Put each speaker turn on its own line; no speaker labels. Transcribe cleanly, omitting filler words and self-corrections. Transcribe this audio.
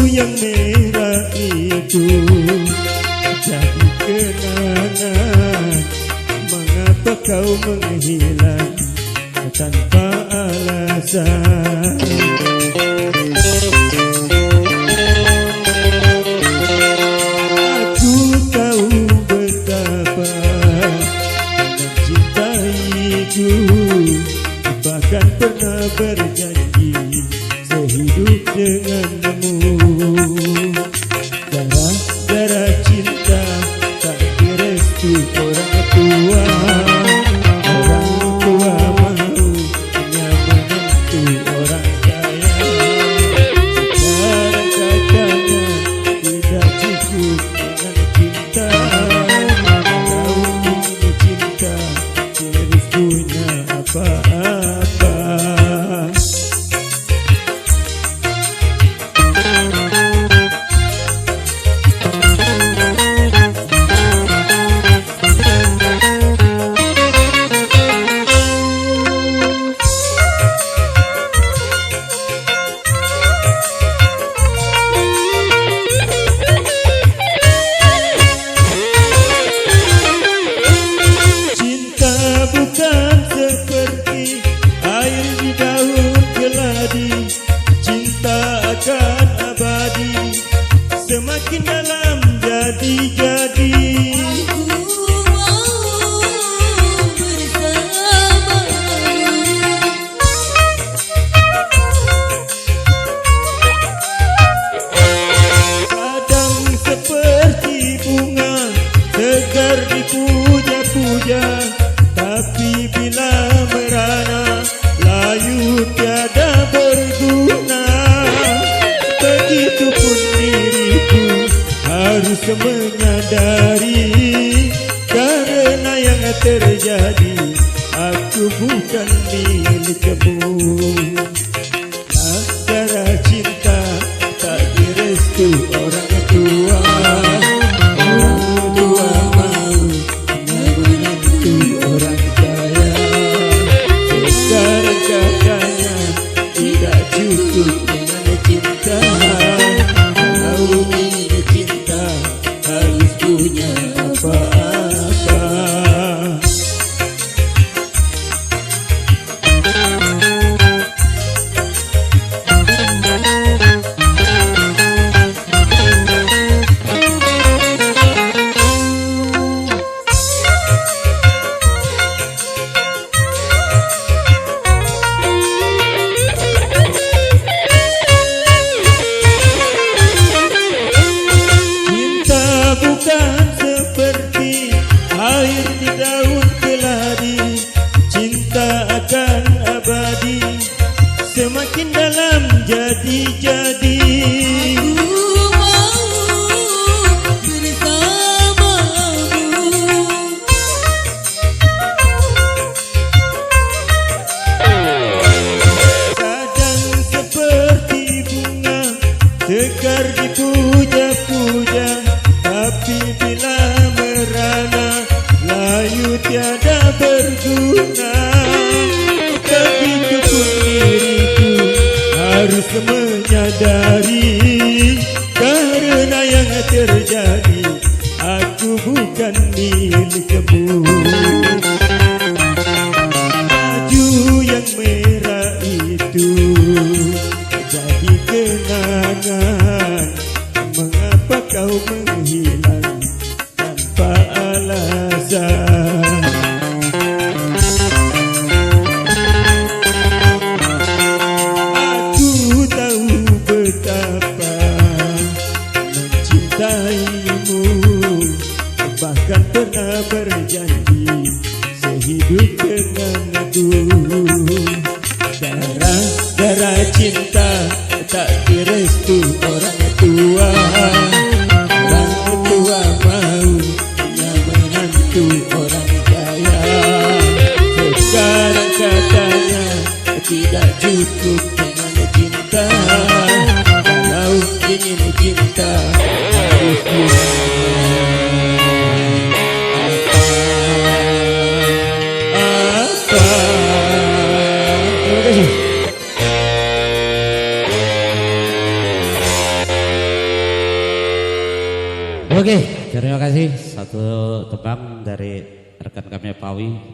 Yang merah itu jadi kenangan. Mengapa kau menghilang tanpa alasan? Aku tahu betapa mencintaiku, bahkan pernah berjanji sehidup denganmu. Gara-gara cinta tak direstu orang tua. Orang tua mau hanya menentu orang kaya. Sekarang katanya tidak cukup dengan cinta. Kalau ini cinta tidak punya apa-apa. Bukan seperti air di daun keladi, cinta akan abadi, semakin dalam jadi-jadi.
Aku mau bersamamu.
Kadang seperti bunga segar dipuja-puja, tapi bila merana layu tiada berguna. Begitupun diriku harus menyadari, karena yang terjadi aku bukan milikmu. Gara cinta tak direstu orang tua. Orang tua mau menentu orang kaya. Sekarang katanya tidak cukup dengan cinta. Kalau ini cinta harus punya apa-apa. Bukan seperti air di daun keladi, cinta akan abadi, semakin dalam jadi-jadi.
Aku mau bersamamu.
Kadang seperti bunga segar dipuja-puja, tapi bila merana layu tiada berguna. Begitupun diriku harus menyadari, karena yang terjadi aku bukan milikmu. Baju yang merah itu jadi kenangan. Mengapa kau menghilang tanpa alasan? Aku tahu betapa mencintaimu, bahkan pernah berjanji sehidup denganku. Gara-gara cinta tak direstu orang tua. cukup dengan cinta. Kalau ingin cinta harus apa? Terima kasih.
Oke, terima kasih. Satu tebang dari rekan kami Pawi.